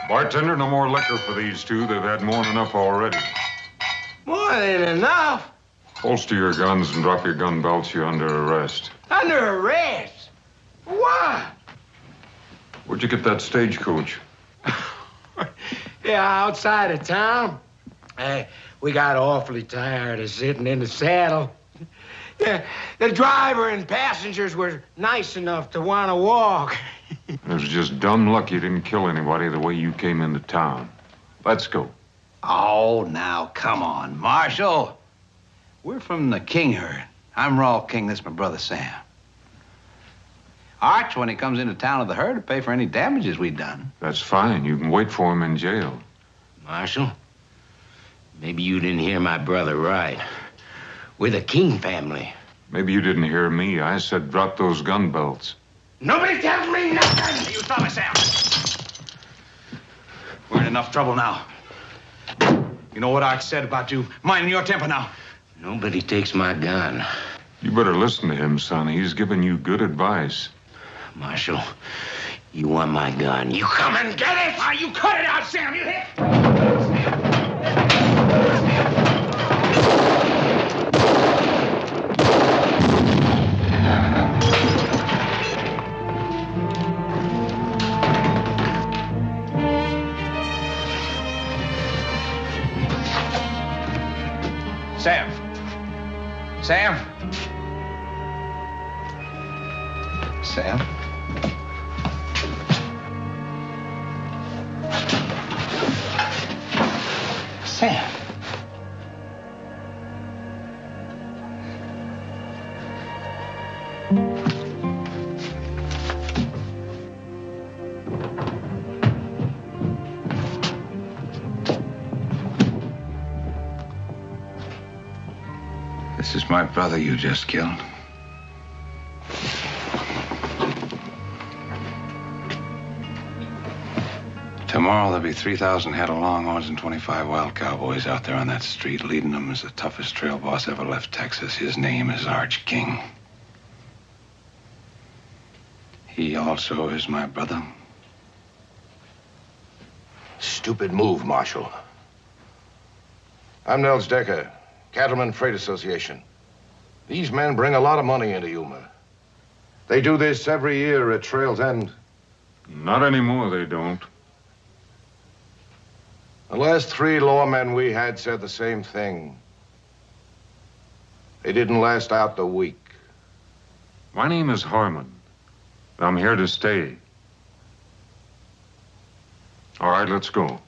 Bartender, no more liquor for these two. They've had more than enough already. More than enough? Holster your guns and drop your gun belts. You're under arrest. Under arrest? Why? Where'd you get that stagecoach? Yeah, outside of town. We got awfully tired of sitting in the saddle. Yeah, the driver and passengers were nice enough to want to walk. It was just dumb luck you didn't kill anybody the way you came into town. Let's go. Oh, now, come on, Marshal. We're from the King herd. I'm Raw King. This is my brother, Sam. Arch, when he comes into town with the herd, to pay for any damages we've done. That's fine. You can wait for him in jail. Marshal, maybe you didn't hear my brother right. We're the King family. Maybe you didn't hear me. I said drop those gun belts. Nobody tells me nothing! You stop it, Sam. We're in enough trouble now. You know what Arch said about you minding your temper now? Nobody takes my gun. You better listen to him, son. He's giving you good advice. Marshal, you want my gun. You come and get it! Ah, you cut it out, Sam! You hit! Sam. Sam. Sam. Sam. This is my brother you just killed. Tomorrow there'll be 3,000 head of longhorns and 25 wild cowboys out there on that street. Leading them is the toughest trail boss ever left Texas. His name is Arch King. He also is my brother. Stupid move, Marshal. I'm Nels Decker, Cattleman Freight Association. These men bring a lot of money into Yuma. They do this every year at Trail's End. Not anymore, they don't. The last 3 lawmen we had said the same thing. They didn't last out the week. My name is Harmon. I'm here to stay. All right, let's go.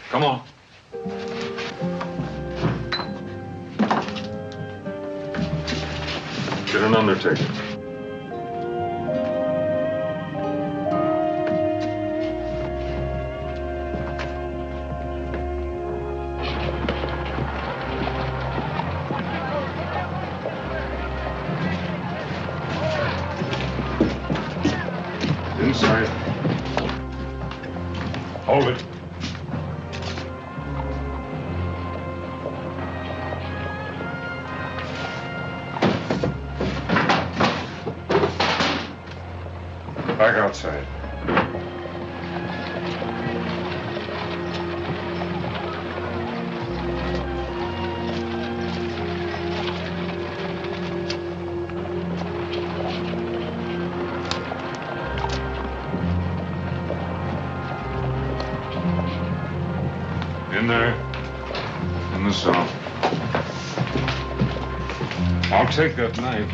Come on. Get an undertaker. Inside. Hold it. Back outside. In there. In the cell. I'll take that knife.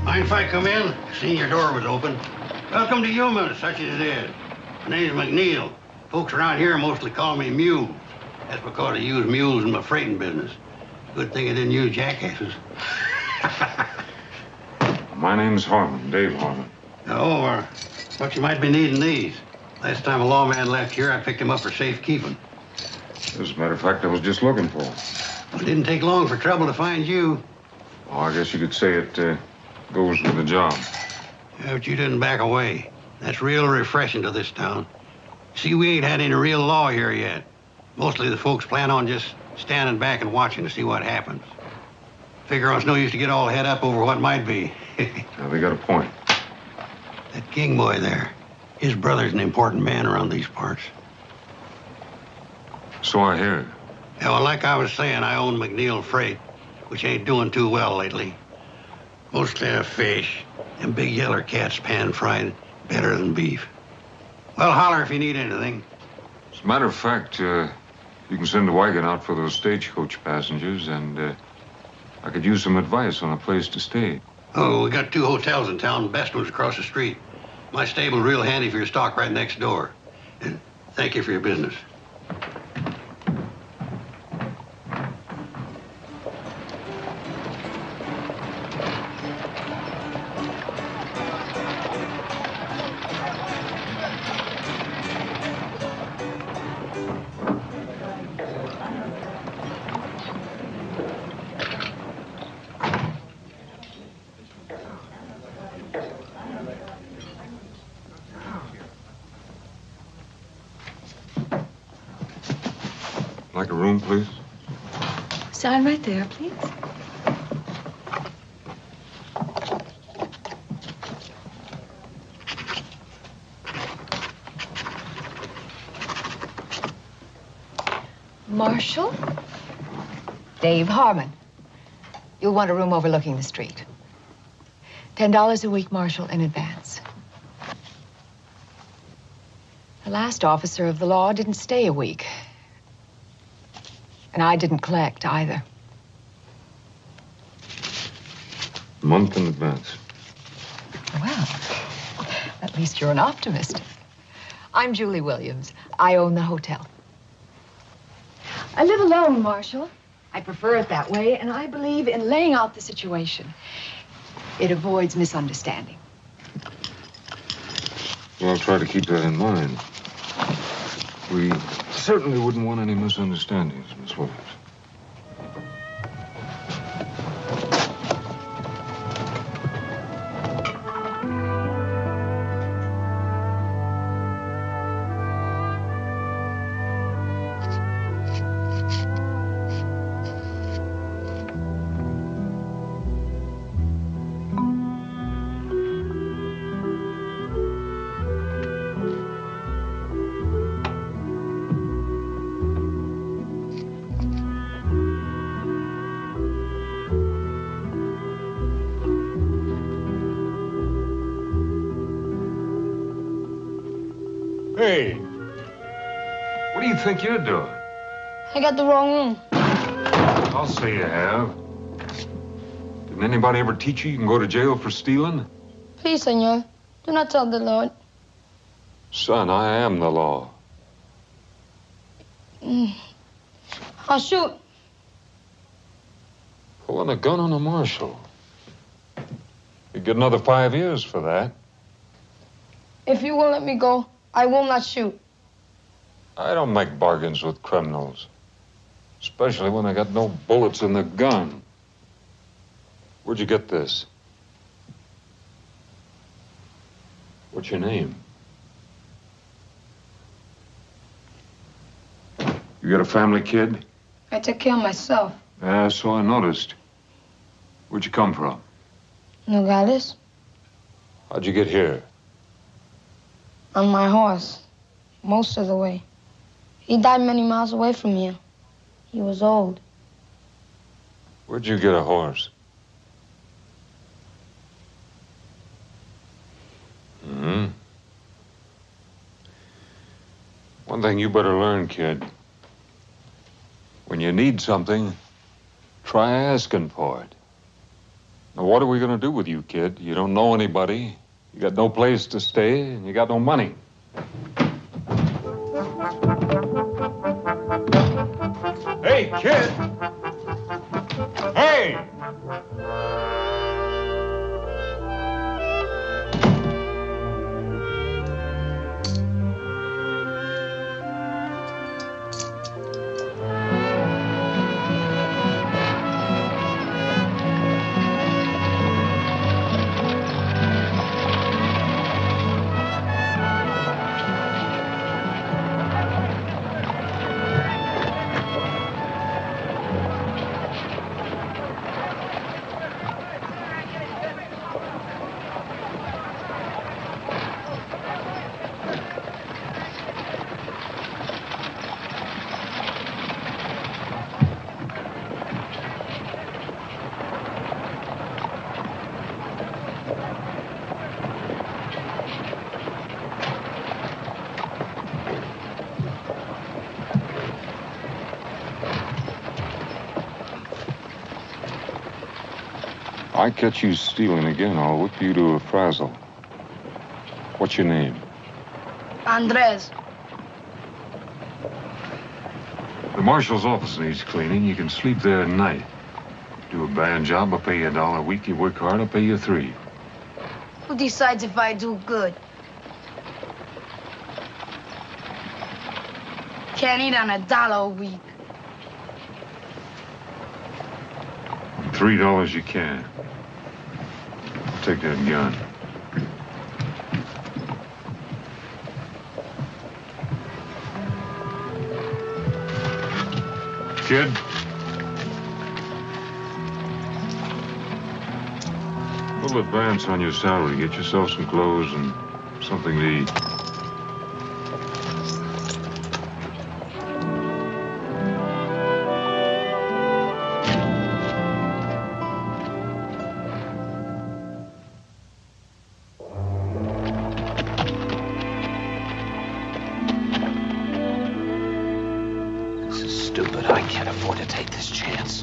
Mind if I come in? Seen your door was open. Welcome to Yuma, such as it is. My name's McNeil. Folks around here mostly call me Mew. That's because I use mules in my freighting business. Good thing I didn't use jackasses. My name's Harmon, Dave Harmon. Oh, thought you might be needing these. Last time a lawman left here, I picked him up for safekeeping. As a matter of fact, I was just looking for him. It didn't take long for trouble to find you. Oh, I guess you could say it goes with the job. Yeah, but you didn't back away. That's real refreshing to this town. See, we ain't had any real law here yet. Mostly the folks plan on just standing back and watching to see what happens. Figure it's no use to get all head up over what might be. Now, they got a point. That King boy there, his brother's an important man around these parts. So I hear. Yeah, well, like I was saying, I own McNeil Freight, which ain't doing too well lately. Mostly a fish, and big yeller cats pan-fried better than beef. Well, holler if you need anything. As a matter of fact, you can send a wagon out for those stagecoach passengers, and I could use some advice on a place to stay. Oh, we got 2 hotels in town. The best one's across the street. My stable's real handy for your stock right next door. And thank you for your business. Like a room, please? Sign right there, please. Marshal? Dave Harmon. You'll want a room overlooking the street. $10 a week, Marshal, in advance. The last officer of the law didn't stay a week. And I didn't collect either. A month in advance. Well, at least you're an optimist. I'm Julie Williams. I own the hotel. I live alone, Marshal. I prefer it that way, and I believe in laying out the situation. It avoids misunderstanding. Well, I'll try to keep that in mind. We certainly wouldn't want any misunderstandings, Miss Williams. Hey, what do you think you're doing? I got the wrong room. I'll say you have. Didn't anybody ever teach you can go to jail for stealing? Please, senor, do not tell the Lord. Son, I am the law. I'll shoot. Pulling a gun on a marshal. You get another 5 years for that. If you won't let me go, I will not shoot. I don't make bargains with criminals. Especially when they got no bullets in the gun. Where'd you get this? What's your name? You got a family, kid? I take care of myself. Yeah, so I noticed. Where'd you come from? Nogales? How'd you get here? On my horse. Most of the way. He died many miles away from here. He was old. Where'd you get a horse? One thing you better learn, kid. When you need something, try asking for it. Now, what are we going to do with you, kid? You don't know anybody. You got no place to stay, and you got no money. Hey, kid! Hey! I catch you stealing again, I'll whip you to a frazzle. What's your name? Andres. The marshal's office needs cleaning. You can sleep there at night. Do a bad job, I'll pay you $1 a week. You work hard, I'll pay you $3. Who decides if I do good? Can't eat on $1 a week. $3 you can. Take that gun. Kid. We'll advance on your salary. Get yourself some clothes and something to eat.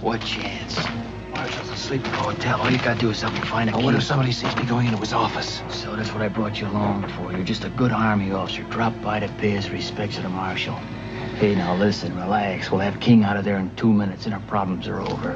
What chance? Marshal's asleep in the hotel. All you gotta do is help me find a key. What if somebody sees me going into his office? So that's what I brought you along for. You're just a good army officer. Drop by to pay his respects to the marshal. Hey, now listen, relax. We'll have King out of there in 2 minutes and our problems are over.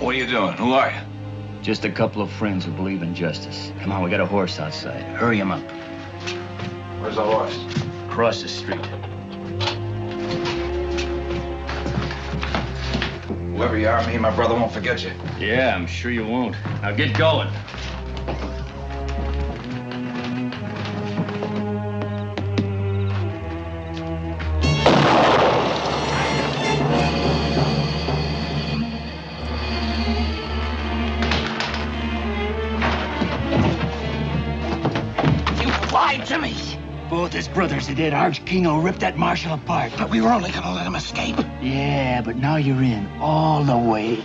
What are you doing? Who are you? Just a couple of friends who believe in justice. Come on, we got a horse outside. Hurry him up. Where's the horse? Across the street. Whoever you are, me and my brother won't forget you. Yeah, I'm sure you won't. Now get going. To me. Both his brothers are dead. Arch Kingo ripped that marshal apart. But we were only gonna let him escape. Yeah, but now you're in all the way.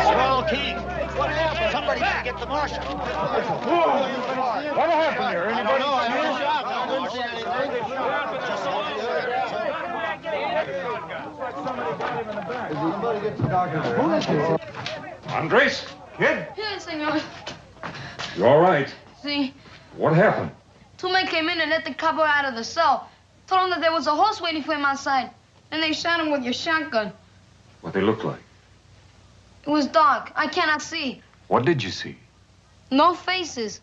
Small King. What happened? Somebody didn't get the marshal. What happened here? Anybody? I heard a shot. I didn't see anything. Just saw Andres? Kid? Yes, senor. You all right? See, What happened? 2 men came in and let the cowboy out of the cell. Told him that there was a horse waiting for him outside. And they shot him with your shotgun. What they look like? It was dark. I cannot see. What did you see? No faces.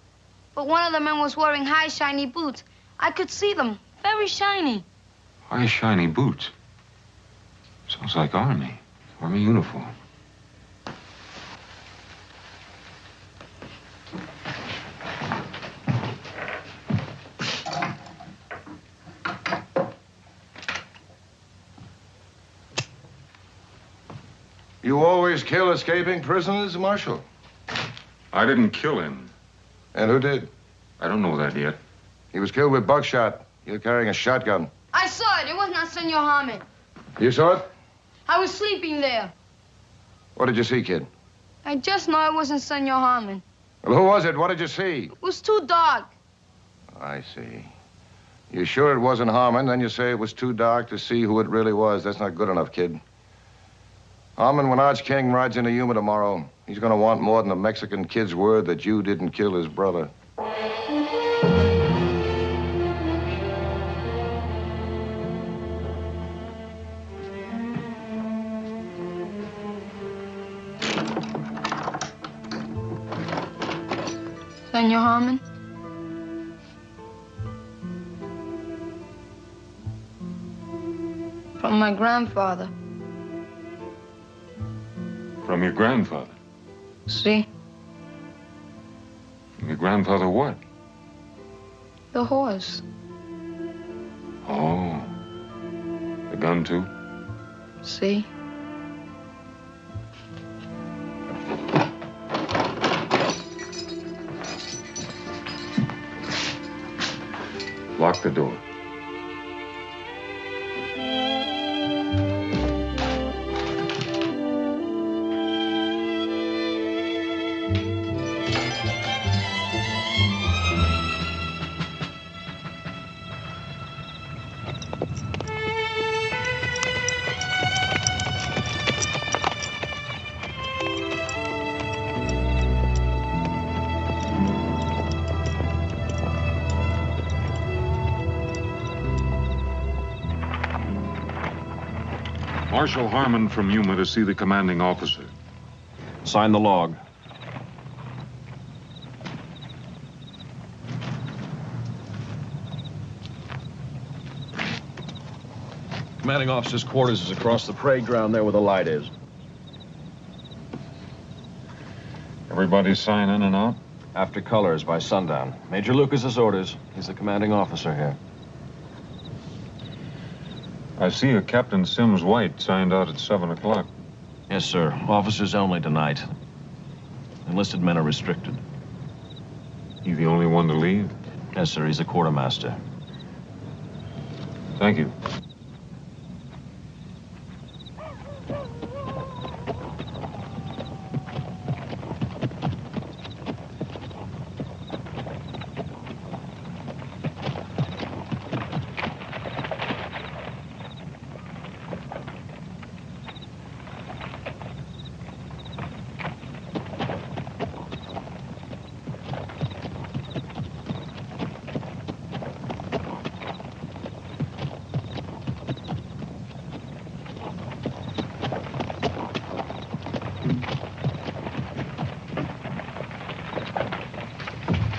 But one of the men was wearing high, shiny boots. I could see them. Very shiny. High, shiny boots. Sounds like Army. Army uniform. You always kill escaping prisoners, Marshal? I didn't kill him. And who did? I don't know that yet. He was killed with buckshot. You're carrying a shotgun. I saw it. It was not Senor Harmon. You saw it? I was sleeping there. What did you see, kid? I just know it wasn't Senor Harmon. Well, who was it? What did you see? It was too dark. I see. You sure it wasn't Harmon? Then you say it was too dark to see who it really was. That's not good enough, kid. Harmon, when Arch King rides into Yuma tomorrow, he's going to want more than the Mexican kid's word that you didn't kill his brother. Senor Harmon? From my grandfather. From your grandfather? See? From your grandfather what? The horse. Oh. The gun, too? See? Lock the door. Marshal Harmon from Yuma to see the commanding officer. Sign the log. Commanding officer's quarters is across the parade ground there where the light is. Everybody sign in and out? After colors by sundown. Major Lucas's orders. He's the commanding officer here. I see a Captain Sims White signed out at 7 o'clock. Yes, sir. Officers only tonight. Enlisted men are restricted. You the only one to leave? Yes, sir. He's a quartermaster. Thank you.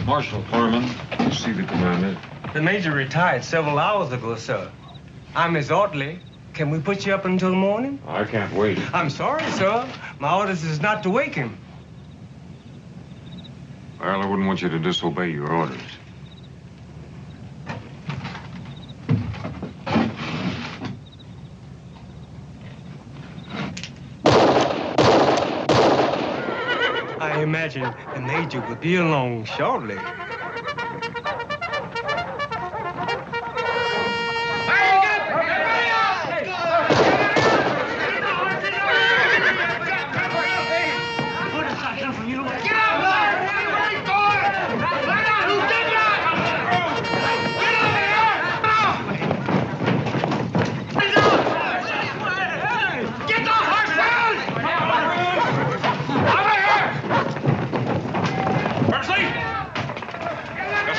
Marshal Harmon, you see the commander? The major retired several hours ago, sir. I'm his orderly. Can we put you up until morning? I can't wait. I'm sorry, sir. My orders is not to wake him. Well, I wouldn't want you to disobey your orders. I imagine the major will be along shortly.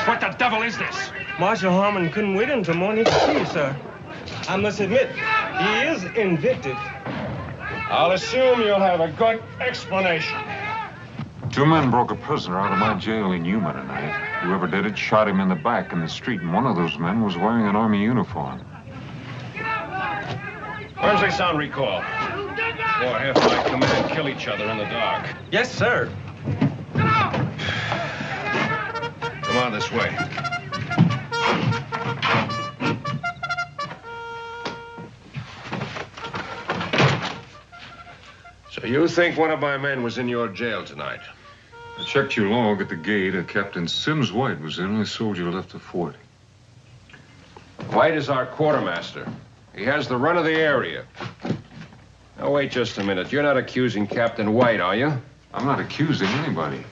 What the devil is this? Marshal Harmon couldn't wait until morning to see you, sir. I must admit, he is invictive. I'll assume you'll have a good explanation. 2 men broke a prisoner out of my jail in Yuma tonight. Whoever did it shot him in the back in the street, and one of those men was wearing an Army uniform. Burnsley, sound recall. Or have my command kill each other in the dark. Yes, sir. Come on this way. So So you think one of my men was in your jail tonight? I checked your log at the gate. A Captain Sims White was the only soldier left the fort. White is our quartermaster. He has the run of the area. Now, wait just a minute. You're not accusing Captain White, are you? I'm not accusing anybody.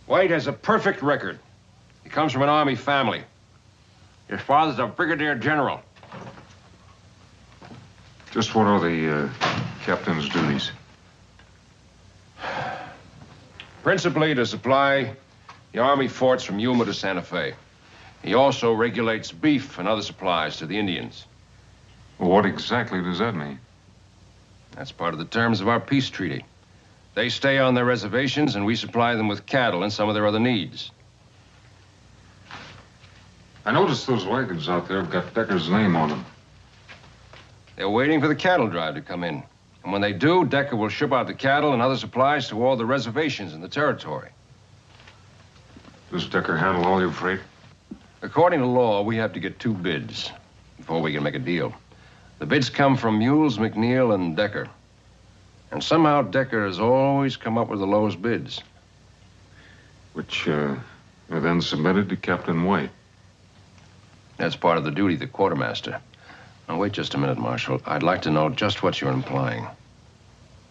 White has a perfect record. He comes from an Army family. His father's a brigadier general. Just what are the captain's duties? Principally to supply the Army forts from Yuma to Santa Fe. He also regulates beef and other supplies to the Indians. Well, what exactly does that mean? That's part of the terms of our peace treaty. They stay on their reservations, and we supply them with cattle and some of their other needs. I noticed those wagons out there have got Decker's name on them. They're waiting for the cattle drive to come in. And when they do, Decker will ship out the cattle and other supplies to all the reservations in the territory. Does Decker handle all your freight? According to law, we have to get 2 bids before we can make a deal. The bids come from Mules, McNeil, and Decker. And somehow Decker has always come up with the lowest bids. Which are then submitted to Captain White. That's part of the duty of the quartermaster. Now, wait just a minute, Marshal. I'd like to know just what you're implying.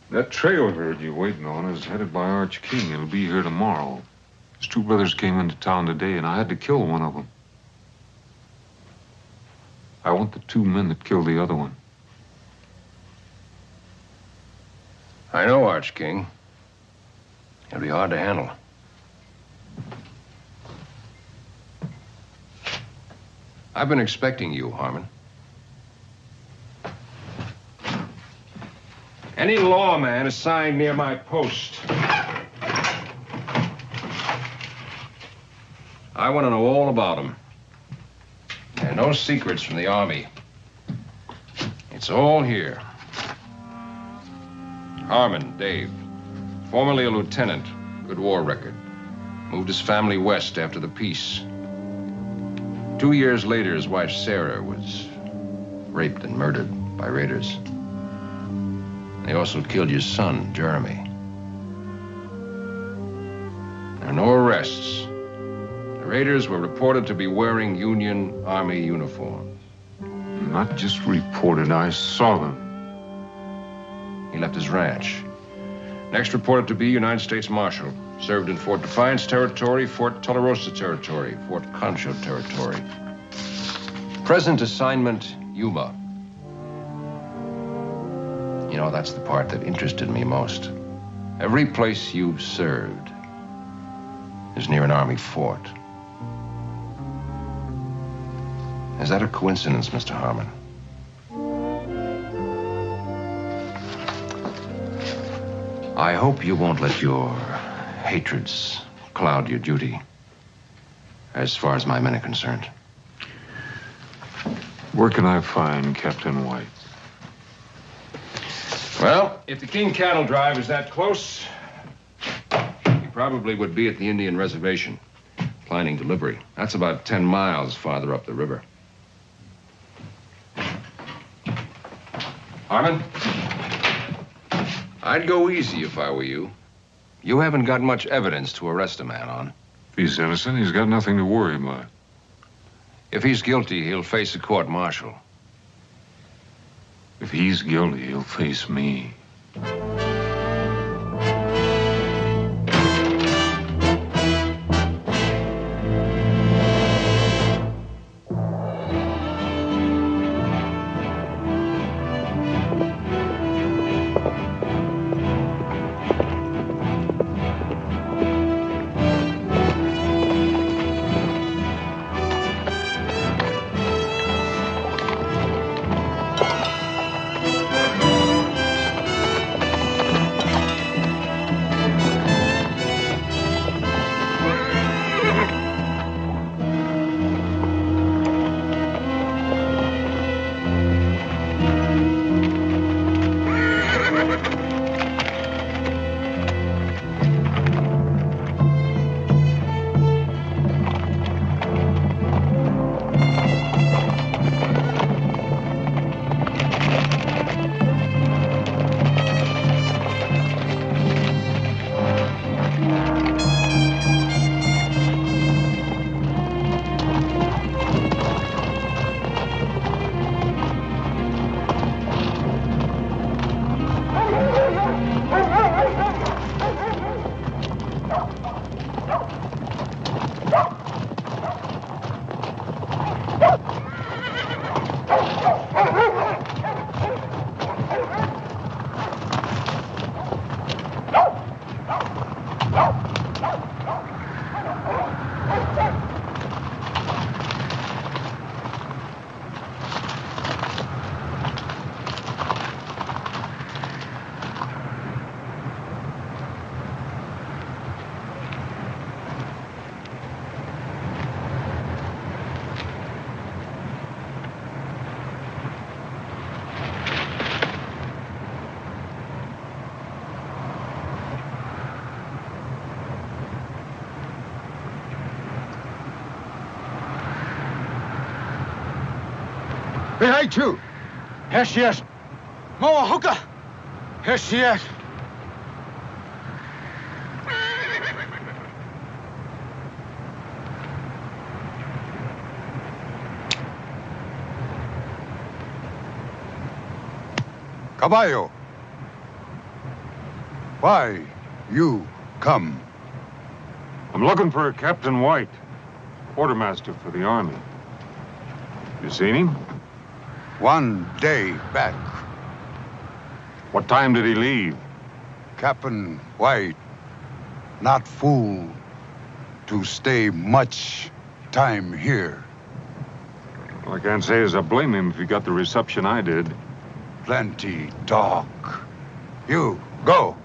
That trail herd you're waiting on is headed by Arch King. It'll be here tomorrow. His 2 brothers came into town today, and I had to kill one of them. I want the 2 men that killed the other one. I know Arch King. It'll be hard to handle. I've been expecting you, Harmon. Any lawman assigned near my post. I want to know all about him. And no secrets from the Army. It's all here. Harmon, Dave. Formerly a lieutenant. Good war record. Moved his family west after the peace. 2 years later, his wife, Sarah, was raped and murdered by raiders. They also killed your son, Jeremy. There are no arrests. The raiders were reported to be wearing Union Army uniforms. Not just reported, I saw them. He left his ranch. Next reported to be United States Marshal. Served in Fort Defiance Territory, Fort Tularosa Territory, Fort Concho Territory. Present assignment, Yuma. You know, that's the part that interested me most. Every place you've served is near an Army fort. Is that a coincidence, Mr. Harmon? I hope you won't let your hatreds cloud your duty, as far as my men are concerned. Where can I find Captain White? Well, if the King cattle drive is that close, he probably would be at the Indian reservation, planning delivery. That's about 10 miles farther up the river. Harmon, I'd go easy if I were you. You haven't got much evidence to arrest a man on. If he's innocent, he's got nothing to worry about. If he's guilty, he'll face a court-martial. If he's guilty, he'll face me. Behind you! Here she is! Moa Hooker! Here she is! Caballo, why you come? I'm looking for Captain White, quartermaster for the Army. You seen him? 1 day back. What time did he leave? Captain White, not fool to stay much time here. Well, I can't say as I blame him if he got the reception I did. Plenty talk. You, go,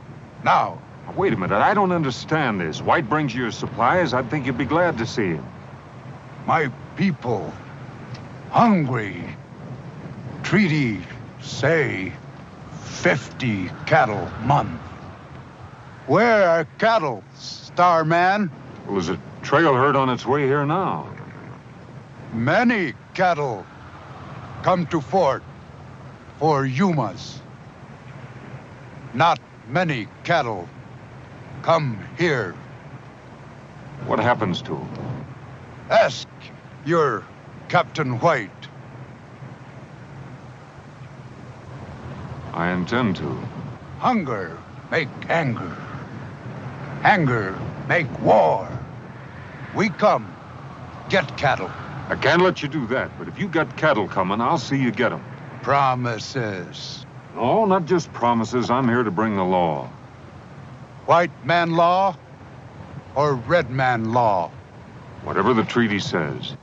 now. Wait a minute, I don't understand this. White brings you your supplies, I'd think you'd be glad to see him. My people, hungry. Treaty say 50 cattle month. Where are cattle, Starman? Well, there's a trail herd on its way here now. Many cattle come to fort for Yumas. Not many cattle come here. What happens to him? Ask your Captain White. I intend to. Hunger make anger. Anger make war. We come, get cattle. I can't let you do that, but if you got cattle coming, I'll see you get them. Promises. No, not just promises. I'm here to bring the law. White man law or red man law? Whatever the treaty says.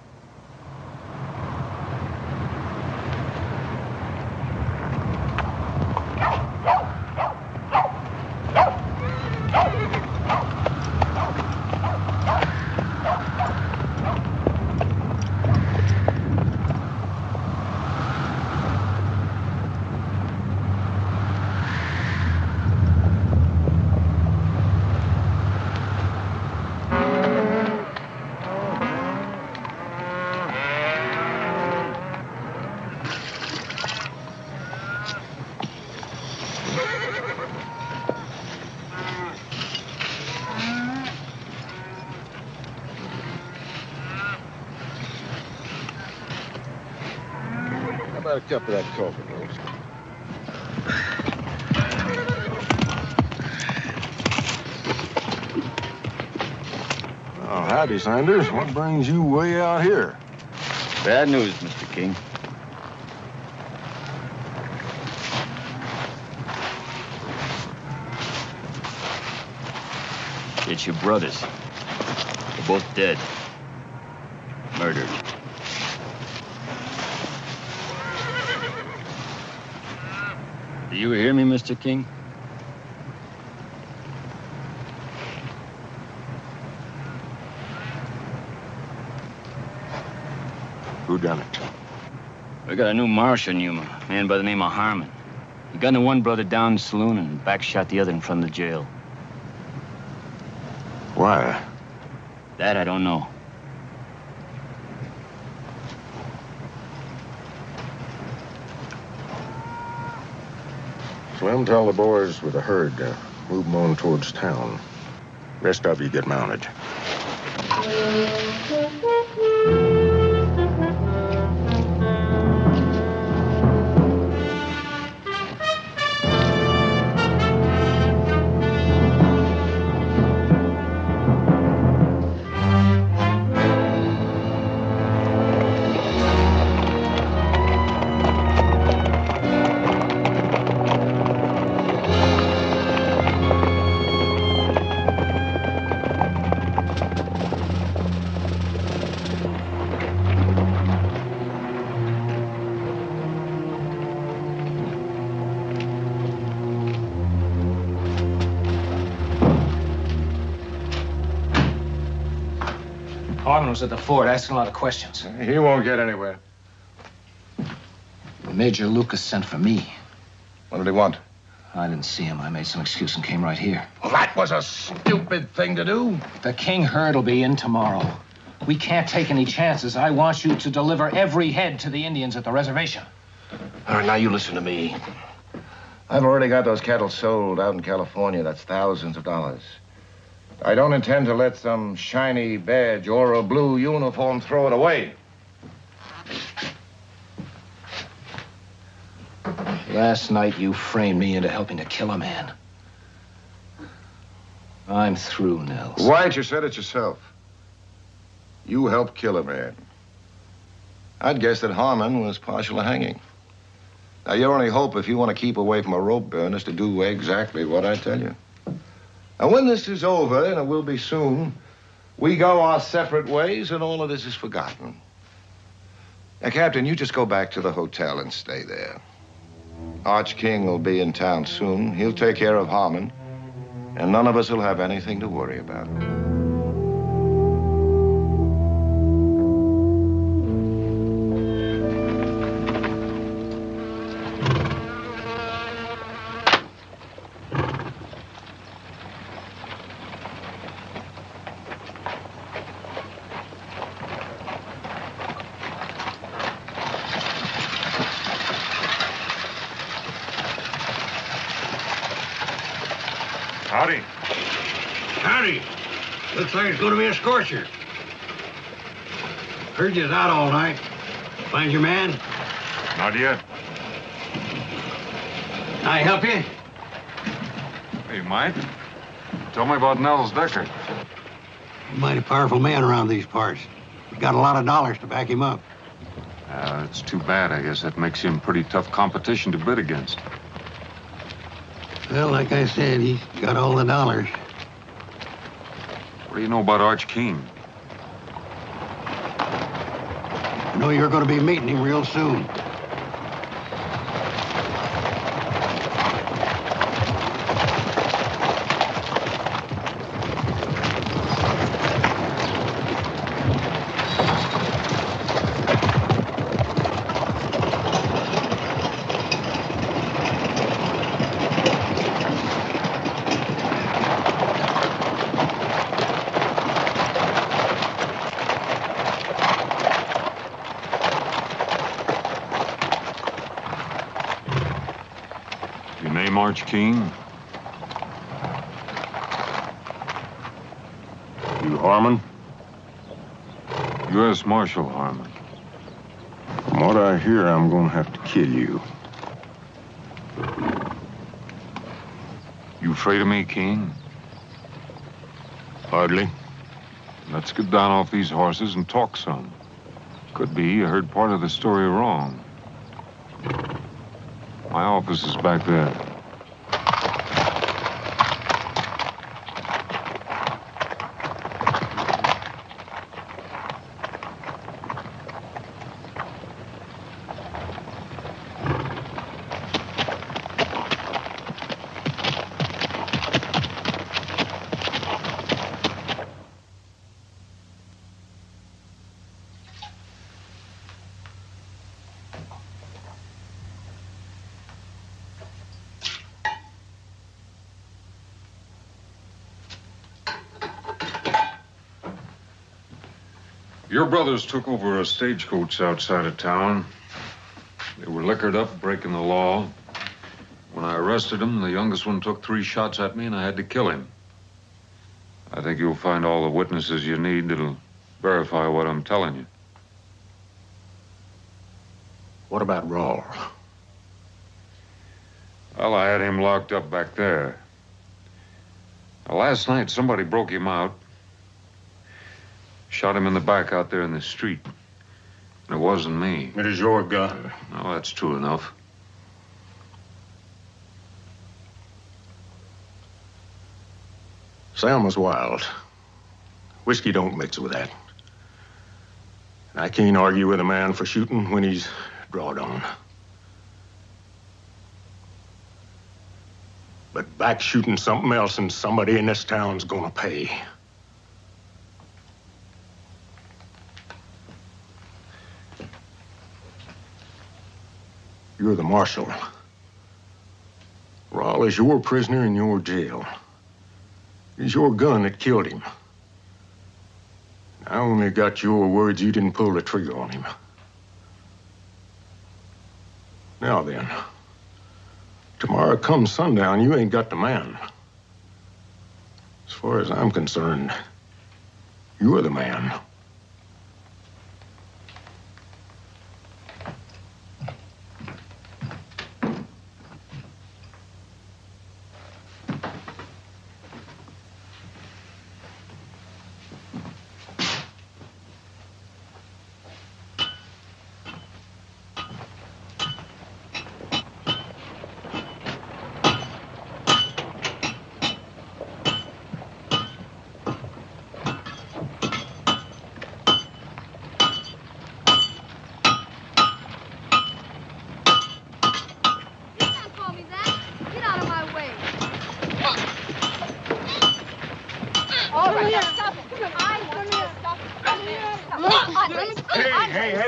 A cup of that coffee, Rose. Oh, howdy, Sanders. What brings you way out here? Bad news, Mr. King. It's your brothers. They're both dead. Murdered. Do you hear me, Mr. King? Who done it? We got a new marshal in Yuma, a man by the name of Harmon. He gunned the one brother down in the saloon and backshot the other in front of the jail. Why? That I don't know. Slim, tell the boys with the herd to move them on towards town. Rest of you get mounted. Harmon was at the fort asking a lot of questions. He won't get anywhere. Major Lucas sent for me. What did he want? I didn't see him. I made some excuse and came right here. Well, that was a stupid thing to do. The king herd will be in tomorrow. We can't take any chances. I want you to deliver every head to the Indians at the reservation. All right, now you listen to me. I've already got those cattle sold out in California. That's thousands of dollars. I don't intend to let some shiny badge or a blue uniform throw it away. Last night, you framed me into helping to kill a man. I'm through, Nels. White, you said it yourself. You helped kill a man. I'd guess that Harmon was partial to hanging. Now, your only hope, if you want to keep away from a rope burn, is to do exactly what I tell you. And when this is over, and it will be soon, we go our separate ways, and all of this is forgotten. Now, Captain, you just go back to the hotel and stay there. Arch King will be in town soon. He'll take care of Harmon, and none of us will have anything to worry about. Howdy. Howdy. Looks like it's going to be a scorcher. Heard you was out all night. Find your man? Not yet. Can I help you? Hey, Mike. Tell me about Nels Decker. He's a mighty powerful man around these parts. He's got a lot of dollars to back him up. It's too bad. I guess that makes him pretty tough competition to bid against. Well, like I said, he's got all the dollars. What do you know about Arch King? I know you're going to be meeting him real soon. Arch King? You Harmon? U.S. Marshal Harmon. From what I hear, I'm gonna have to kill you. You afraid of me, King? Hardly. Let's get down off these horses and talk some. Could be you heard part of the story wrong. My office is back there. Your brothers took over a stagecoach outside of town. They were liquored up, breaking the law. When I arrested them, the youngest one took 3 shots at me, and I had to kill him. I think you'll find all the witnesses you need that'll verify what I'm telling you. What about Rawl? Well, I had him locked up back there. Now, last night, somebody broke him out. Shot him in the back out there in the street. It wasn't me. It is your gun. No, that's true enough. Sam was wild. Whiskey don't mix with that. And I can't argue with a man for shooting when he's drawed on. But back shooting something else, and somebody in this town's gonna pay. You're the marshal. Rawl is your prisoner in your jail. It's your gun that killed him. I only got your words you didn't pull the trigger on him. Now then, tomorrow come sundown, you ain't got the man. As far as I'm concerned, you're the man.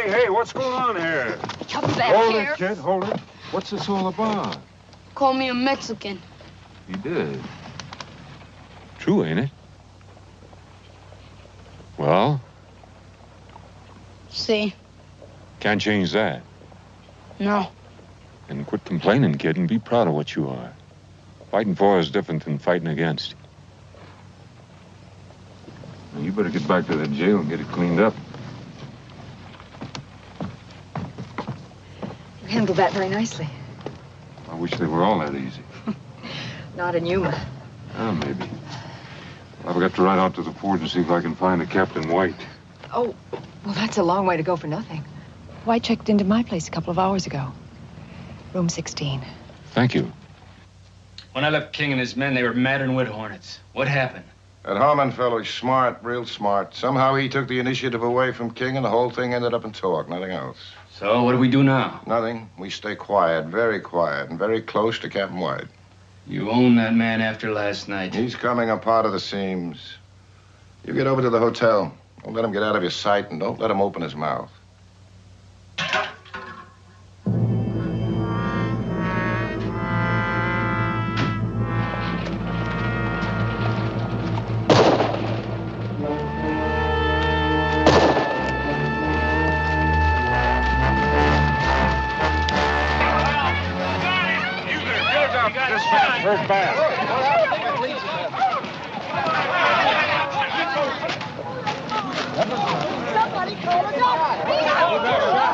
Hey, what's going on here? Come back Hold here. it, kid, hold it. What's this all about? Call me a Mexican. You did. True, ain't it? Well? See? Can't change that. No. And quit complaining, kid, and be proud of what you are. Fighting for is different than fighting against. Now, you better get back to that jail and get it cleaned up. You handled that very nicely. I wish they were all that easy. Not in Yuma. Maybe. I've got to ride out to the fort and see if I can find a Captain White. Oh, well, that's a long way to go for nothing. White checked into my place a couple of hours ago. Room 16. Thank you. When I left King and his men, they were madder than wood hornets. What happened? That Harmon fellow's smart, real smart. Somehow he took the initiative away from King, and the whole thing ended up in talk, nothing else. So what do we do now? Nothing. We stay quiet, and very close to Captain White. You own that man after last night. He's coming apart of the seams. You get over to the hotel. Don't let him get out of your sight, and don't let him open his mouth. Hurt bad. Somebody call a doctor.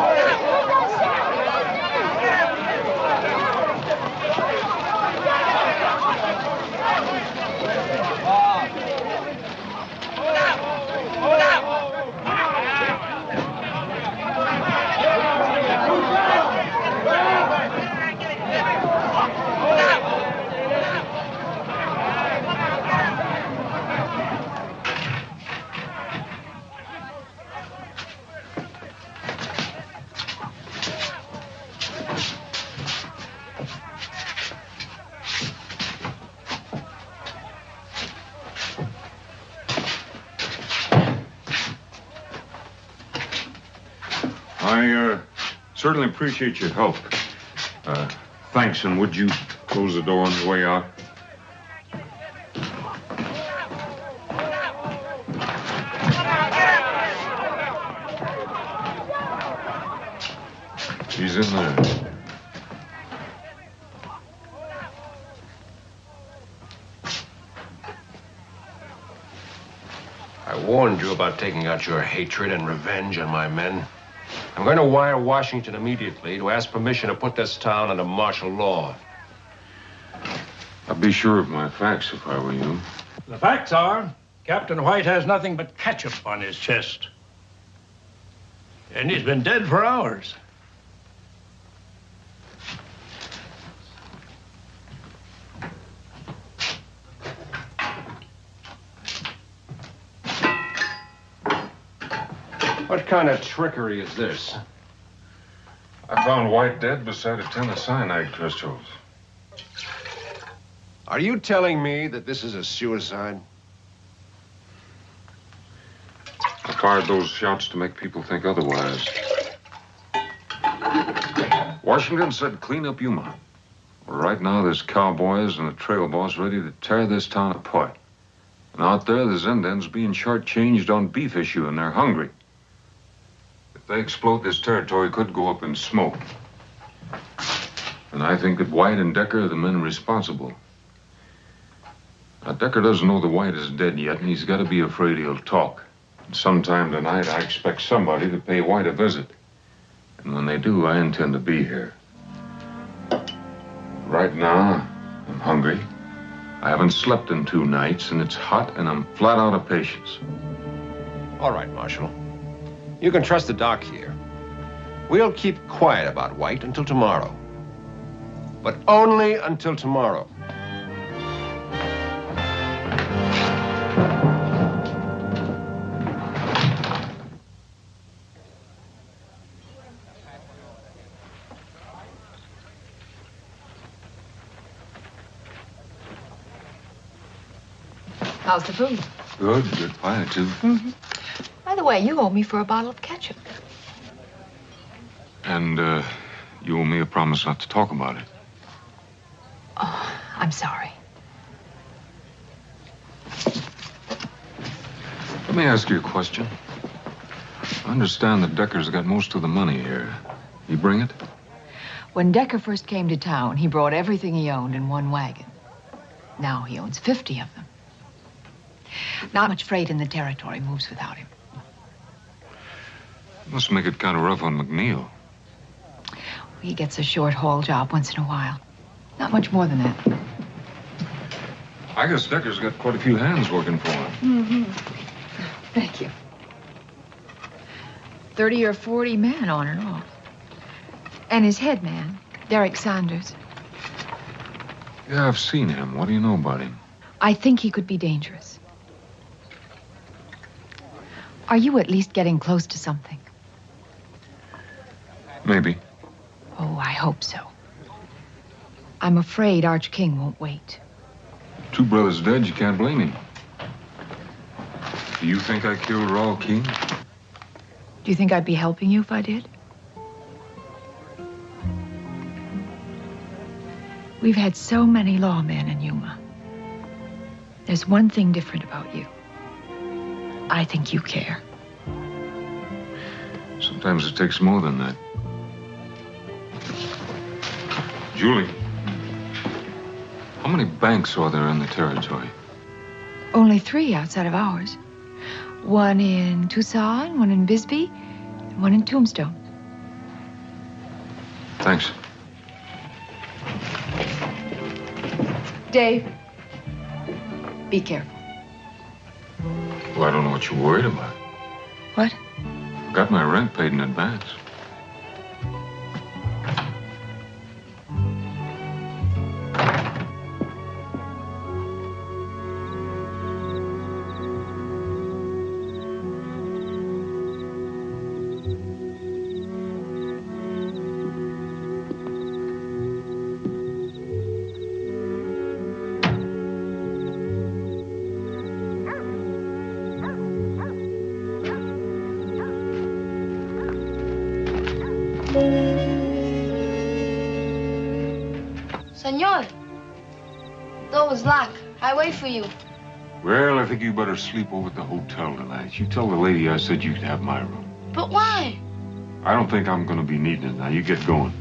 I certainly appreciate your help. Thanks, and would you close the door on the way out? She's in there. I warned you about taking out your hatred and revenge on my men. I'm going to wire Washington immediately to ask permission to put this town under martial law. I'd be sure of my facts if I were you. The facts are, Captain White has nothing but ketchup on his chest. And he's been dead for hours. What kind of trickery is this? I found White dead beside a tin of cyanide crystals. Are you telling me that this is a suicide? I fired those shots to make people think otherwise. Washington said clean up Yuma. Well, right now, there's cowboys and a trail boss ready to tear this town apart. And And out there, the Zendans being shortchanged on beef issue, and they're hungry. If they explode, this territory could go up in smoke. And I think that White and Decker are the men responsible. Now, Decker doesn't know that White is dead yet, and he's got to be afraid he'll talk. And sometime tonight, I expect somebody to pay White a visit. And when they do, I intend to be here. Right now, I'm hungry. I haven't slept in 2 nights, and it's hot, and I'm flat out of patience. All right, Marshal. You can trust the doc here. We'll keep quiet about White until tomorrow. But only until tomorrow. How's the food? Good pie, too. Mm-hmm. By the way, you owe me for a bottle of ketchup. And, you owe me a promise not to talk about it. Oh, I'm sorry. Let me ask you a question. I understand that Decker's got most of the money here. You bring it? When Decker first came to town, he brought everything he owned in one wagon. Now he owns 50 of them. Not much freight in the territory moves without him. Must make it kind of rough on McNeil. He gets a short haul job once in a while. Not much more than that. I guess Decker's got quite a few hands working for him. Mm-hmm. Thank you. 30 or 40 men on and off. And his head man, Derek Sanders. Yeah, I've seen him. What do you know about him? I think he could be dangerous. Are you at least getting close to something? Maybe. Oh, I hope so. I'm afraid Arch King won't wait. 2 brothers dead, you can't blame him. Do you think I killed Raul King? Do you think I'd be helping you if I did? We've had so many lawmen in Yuma. There's one thing different about you. I think you care. Sometimes it takes more than that. Julie, how many banks are there in the territory? Only 3 outside of ours. One in Tucson, one in Bisbee, and one in Tombstone. Thanks. Dave, be careful. Well, I don't know what you're worried about. What? I got my rent paid in advance. Senor, door is locked. I wait for you. Well, I think you better sleep over at the hotel tonight. You tell the lady I said you could have my room. But why? I don't think I'm going to be needing it. Now, you get going.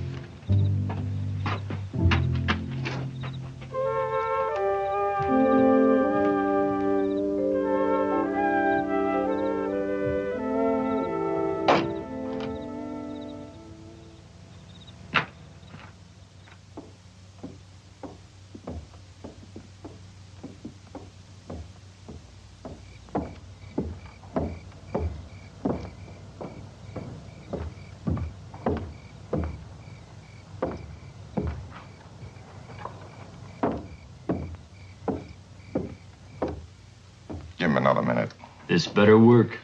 Give him another minute. This better work.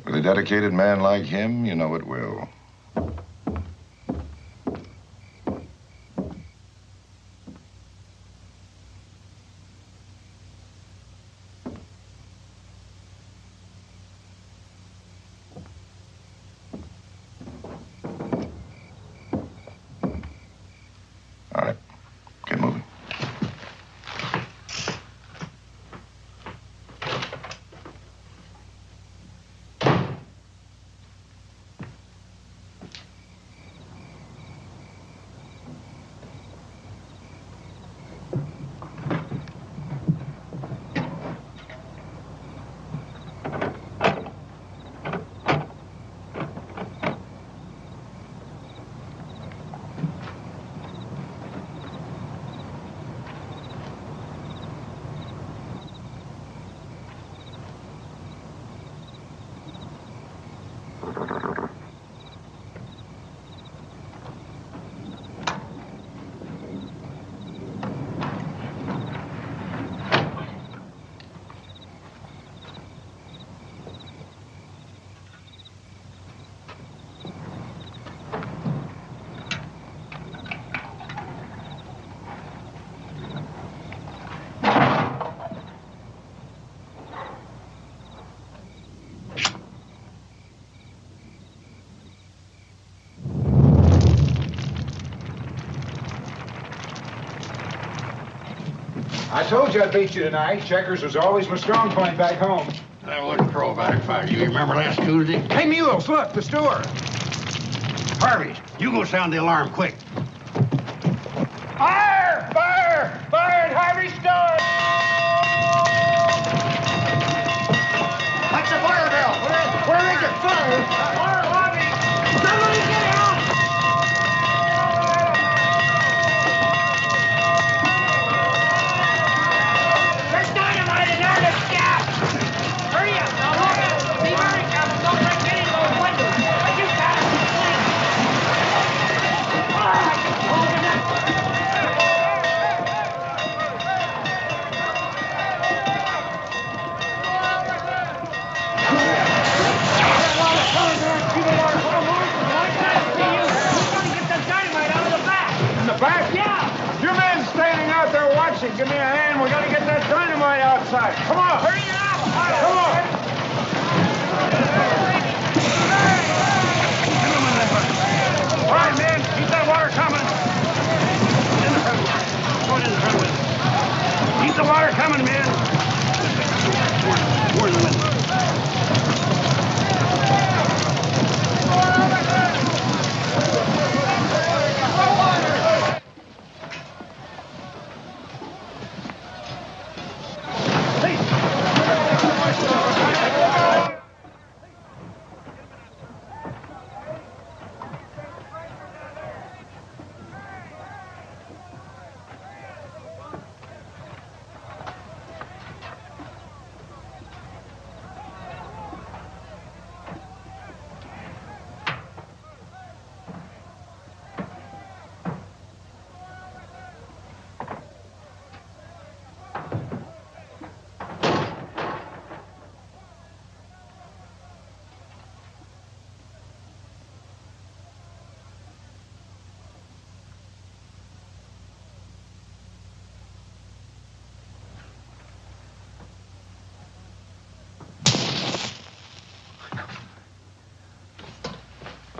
With a dedicated man like him, you know it will. All right, get moving. I told you I'd beat you tonight. Checkers was always my strong point back home. I wouldn't crow about it if I were you. Remember last Tuesday? Hey, Mules, look, the store. Harvey, you go sound the alarm quick. Fire! Fire! Fire at Harvey's store! What's the fire bell? Where is it? Fire! Fire, Harvey! Somebody get out! There's dynamite in there, let's get! Hurry up, now look out! Be very careful, don't break any of those windows! But you got it, please! Back? Yeah. Your man's standing out there watching. Give me a hand. We gotta get that dynamite outside. Come on. Hurry up. Come on. All right, man. Keep that water coming. In the front. Go in the front with it. Keep the water coming, man. More in the middle.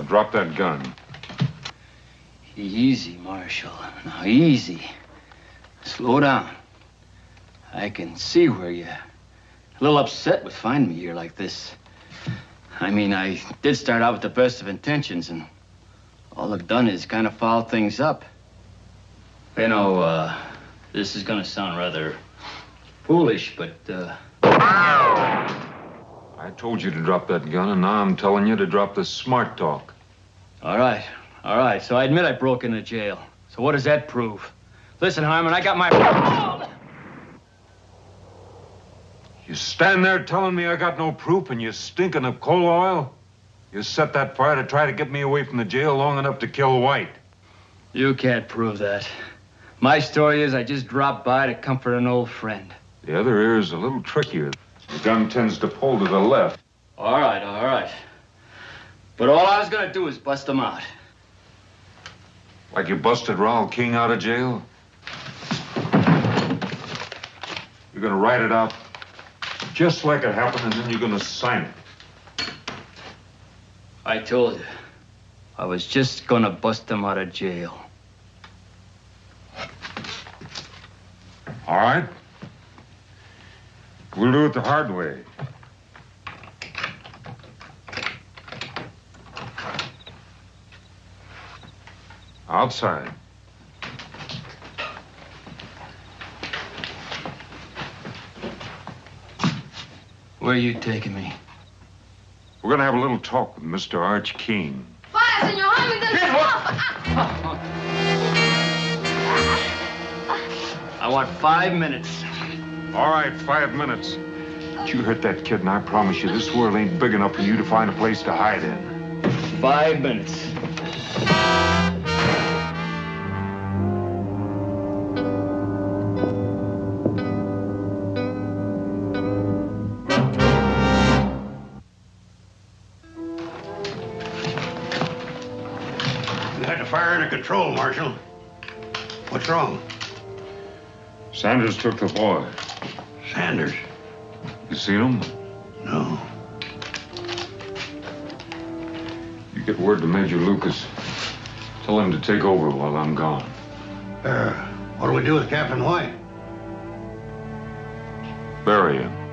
Drop that gun. Easy, Marshal. Now, easy. Slow down. I can see where you're a little upset with finding me here like this. I mean, I did start out with the best of intentions, and all I've done is kind of foul things up. You know, this is gonna sound rather foolish, but, I told you to drop that gun, and now I'm telling you to drop this smart talk. All right. So I admit I broke into jail. So what does that prove? Listen, Harmon, I got my... You stand there telling me I got no proof and you're stinking of coal oil? You set that fire to try to get me away from the jail long enough to kill White. You can't prove that. My story is I just dropped by to comfort an old friend. The other ear is a little trickier. The gun tends to pull to the left. All right. But all I was gonna do is bust him out. Like you busted Raoul King out of jail? You're gonna write it out just like it happened, and then you're gonna sign it. I told you. I was just gonna bust him out of jail. All right. We'll do it the hard way. Outside. Where are you taking me? We're gonna have a little talk with Mr. Arch King. Fire, Senor Jaime, del I want 5 minutes. All right, 5 minutes. But you hurt that kid, and I promise you, this world ain't big enough for you to find a place to hide in. 5 minutes. Fire under control, Marshal. What's wrong? Sanders took the boy. Sanders? You seen him? No. You get word to Major Lucas. Tell him to take over while I'm gone. What do we do with Captain White? Bury him.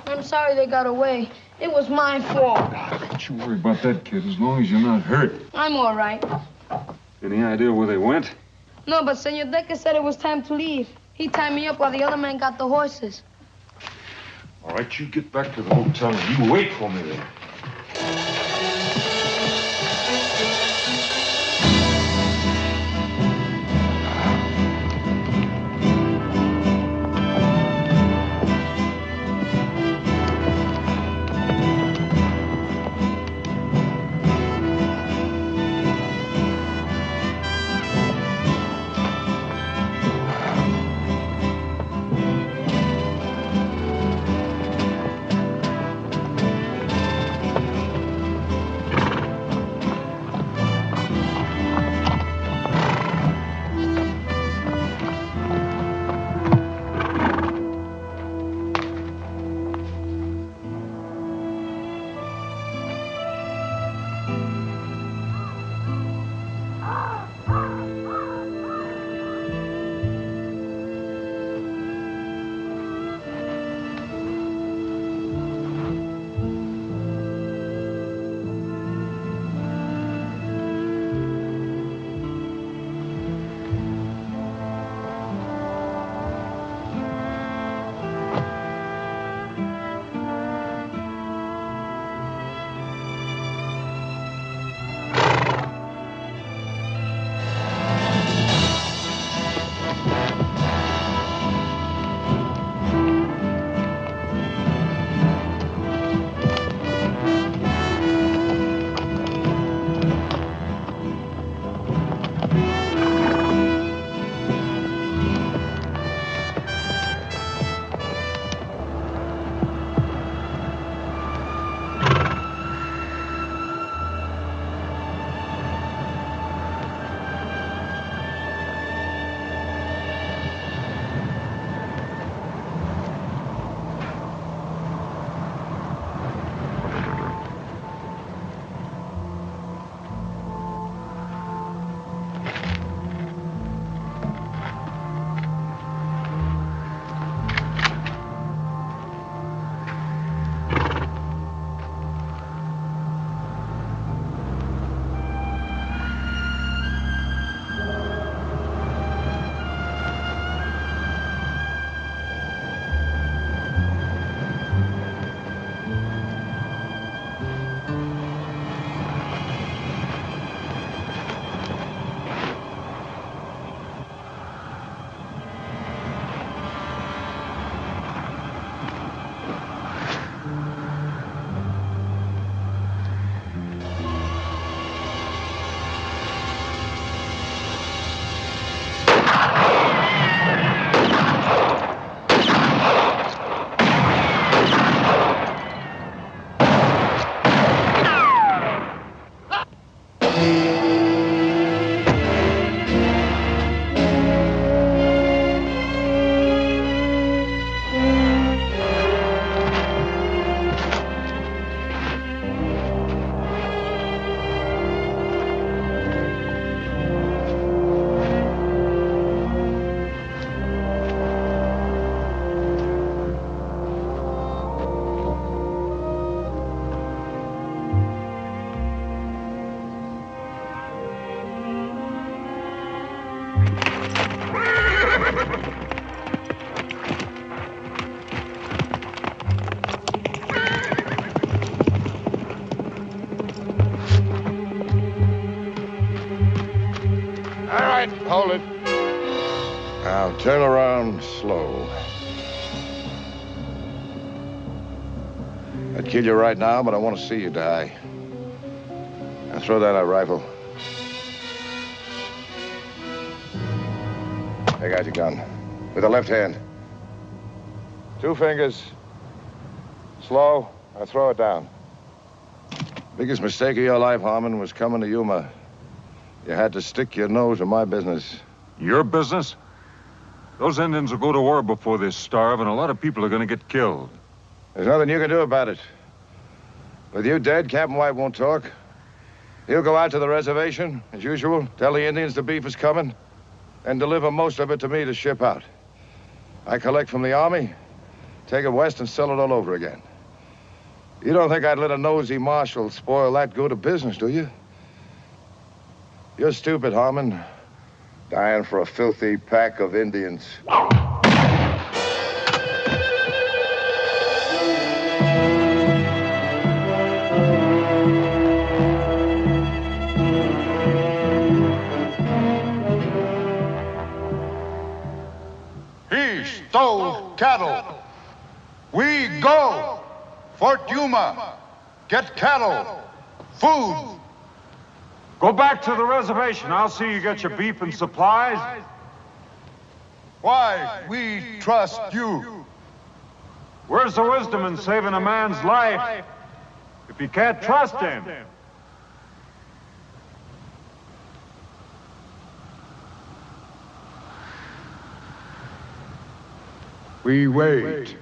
I'm sorry they got away. It was my fault. Don't you worry about that, kid, as long as you're not hurt. I'm all right. Any idea where they went? No, but Senor Decker said it was time to leave. He tied me up while the other man got the horses. All right, you get back to the hotel and you wait for me there. Now, turn around slow. I'd kill you right now, but I want to see you die. Now, throw down that rifle. Take out your gun. With the left hand. 2 fingers. Slow. Now, throw it down. Biggest mistake of your life, Harmon, was coming to Yuma. You had to stick your nose in my business. Your business? Those Indians will go to war before they starve, and a lot of people are going to get killed. There's nothing you can do about it. With you dead, Captain White won't talk. He'll go out to the reservation, as usual, tell the Indians the beef is coming, and deliver most of it to me to ship out. I collect from the army, take it west, and sell it all over again. You don't think I'd let a nosy marshal spoil that good a business, do you? You're stupid, Harmon. Dying for a filthy pack of Indians. He stole cattle. We go. Fort Yuma. Get cattle. Food. Go back to the reservation. I'll see you get your beef and supplies. Why we trust you. Where's the wisdom in saving a man's life if you can't trust him? We wait.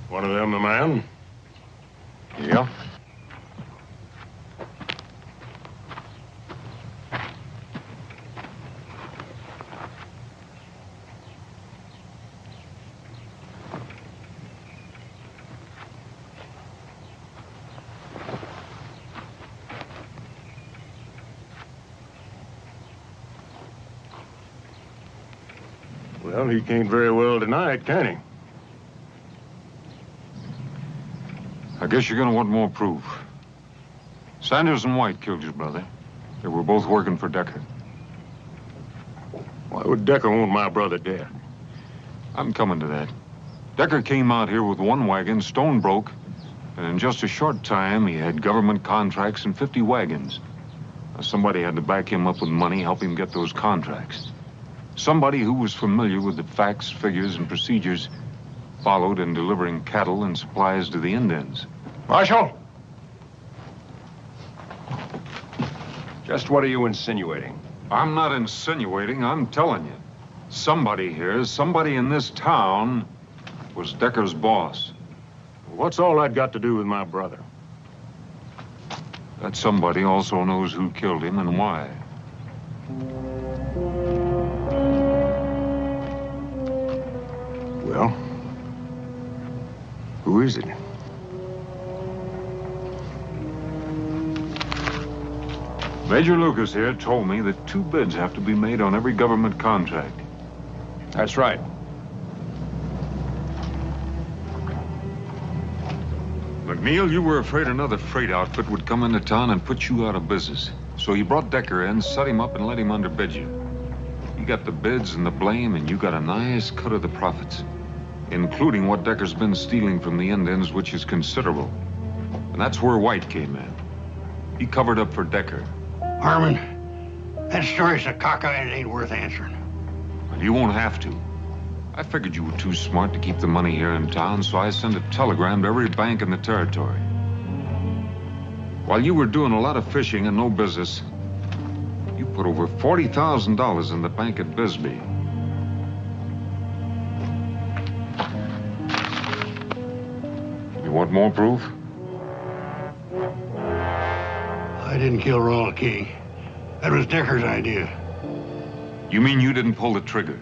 One of them the man? Yeah. Well, he can't very well deny it, can he? I guess you're going to want more proof. Sanders and White killed your brother. They were both working for Decker. Why would Decker want my brother dead? I'm coming to that. Decker came out here with 1 wagon, stone broke, and in just a short time, he had government contracts and 50 wagons. Now, somebody had to back him up with money, help him get those contracts. Somebody who was familiar with the facts, figures, and procedures followed in delivering cattle and supplies to the Indians. Marshal! Just what are you insinuating? I'm not insinuating, I'm telling you. Somebody here, somebody in this town, was Decker's boss. What's all that got to do with my brother? That somebody also knows who killed him and why. Well, who is it? Major Lucas here told me that 2 bids have to be made on every government contract. That's right. McNeil, you were afraid another freight outfit would come into town and put you out of business. So you brought Decker in, set him up, and let him underbid you. You got the bids and the blame, and you got a nice cut of the profits, including what Decker's been stealing from the Indians, which is considerable. And that's where White came in. He covered up for Decker. Harmon, that story's a cockeye and it ain't worth answering. Well, you won't have to. I figured you were too smart to keep the money here in town, so I sent a telegram to every bank in the territory. While you were doing a lot of fishing and no business, you put over $40,000 in the bank at Bisbee. You want more proof? I didn't kill Rawl King. That was Decker's idea. You mean you didn't pull the trigger?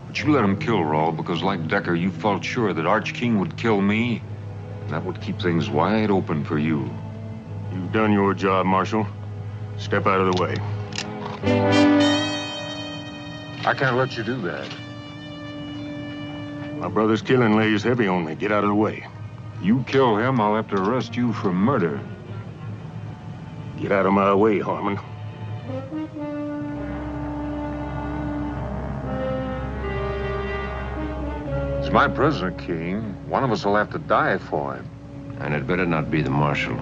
But you let him kill Rawl because, like Decker, you felt sure that Arch King would kill me, and that would keep things wide open for you. You've done your job, Marshal. Step out of the way. I can't let you do that. My brother's killing lays heavy on me. Get out of the way. You kill him, I'll have to arrest you for murder. Get out of my way, Harmon. He's my prisoner, King. One of us will have to die for him. And it better not be the marshal.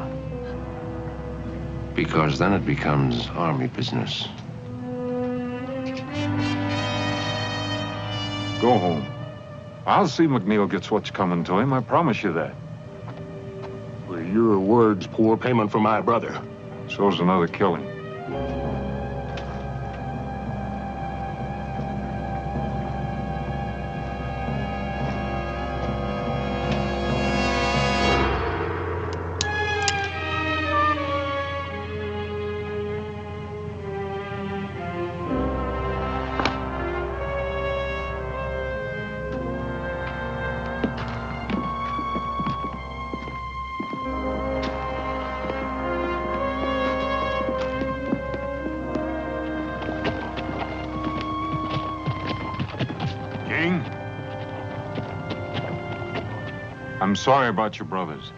Because then it becomes army business. Go home. I'll see McNeil gets what's coming to him, I promise you that. Well, your word's poor payment for my brother. So's another killing. I'm sorry about your brothers.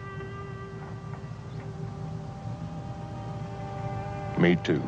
Me too.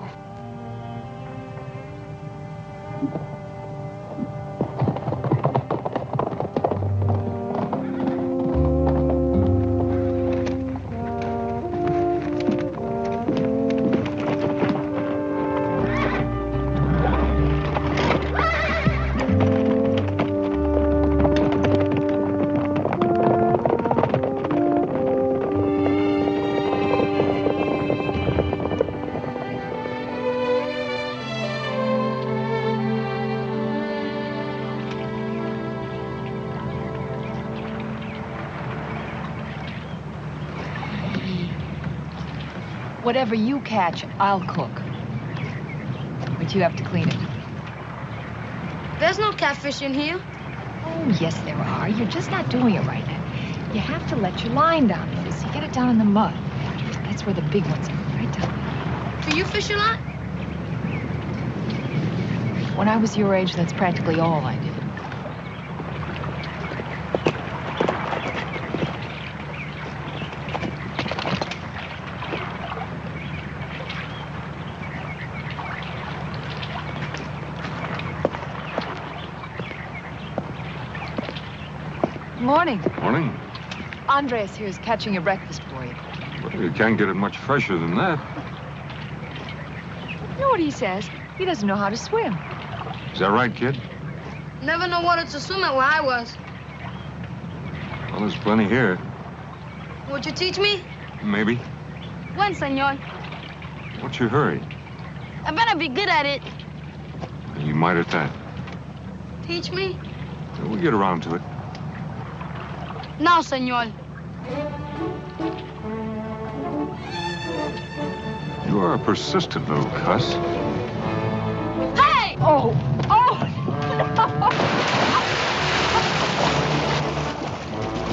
Whatever you catch, I'll cook. But you have to clean it. There's no catfish in here. Oh, yes, there are. You're just not doing it right now. You have to let your line down first. You get it down in the mud. That's where the big ones are, right down. Do you fish a lot? When I was your age, that's practically all I did. Morning. Morning. Andres here is catching your breakfast for you. Well, you can't get it much fresher than that. You know what he says? He doesn't know how to swim. Is that right, kid? Never know water to swim at where I was. Well, there's plenty here. Would you teach me? Maybe. When, senor? What's your hurry? I better be good at it. You might at that. Teach me? We'll get around to it. Now, senor. You are a persistent little cuss. Oh, oh!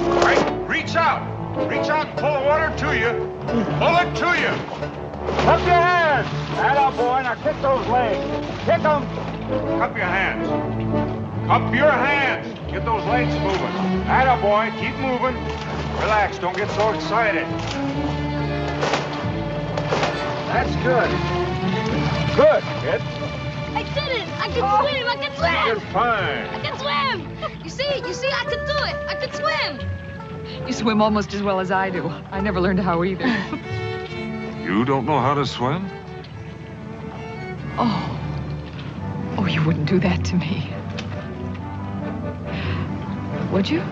All right, reach out. Reach out and pull the water to you. Pull it to you. Cup your hands. Atta boy, now kick those legs. Kick them. Cup your hands. Cup your hands. Get those legs moving. Atta boy, keep moving. Relax, don't get so excited. That's good. Good, kid. I did it! I can swim! I can swim! You're fine. I can swim! You see, I can do it! I can swim! You swim almost as well as I do. I never learned how either. You don't know how to swim? Oh. Oh, you wouldn't do that to me. Would you?